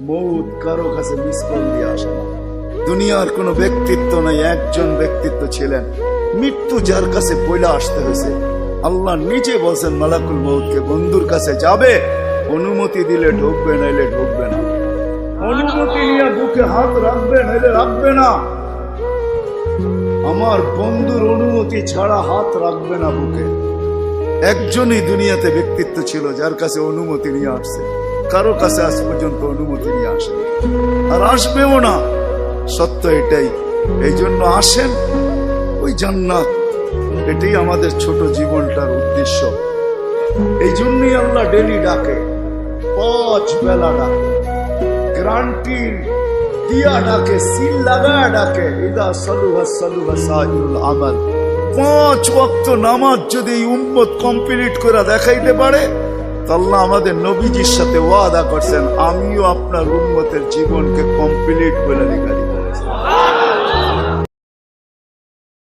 মৌত কারো কাছে মিস কল দিয়ে আসে না। দুনিয়ার কোনো ব্যক্তিত্ব নাই, একজন ব্যক্তিত্ব ছিলেন, মৃত্যু যার কাছে পয়লা আসতে হয়েছে। আল্লাহ নিজে বলছেন মালাকুল মৌতকে, বন্ধুর কাছে যাবে, অনুমতি দিলে ঢুকবে, নাইলে ঢুকবে না। অনুমতি নিয়ে বুকে হাত রাখবে, নাইলে রাখবে না। আমার বন্ধুর অনুমতি ছাড়া হাত রাখবে না বুকে। একজনই দুনিয়াতে ব্যক্তিত্ব ছিল যার কাছে অনুমতি নিয়ে আসছে, কারো কাছে আজ পর্যন্ত অনুমতি নিয়ে আসে আর আসবেও না। সত্য এটাই। এই জন্য আসেন, ওই জান্নাত, এটাই আমাদের ছোট জীবনটার উদ্দেশ্য। এই জন্যই আল্লাহ ডেলি ডাকে, 5 বেলা ডাকে, গ্যারান্টি দিয়া ডাকে, সিল লাগা ডাকে। ইদা সালুহা সালুহা সাইরুল আমাল। 5 ওয়াক্ত নামাজ যদি এই উম্মত কমপ্লিট করে দেখাইতে পারে, আল্লাহ আমাদের নবীজির সাথে ওয়াদা করছেন, আমিও আপনার উম্মতের জীবনকে কমপ্লিট করে দেখাই।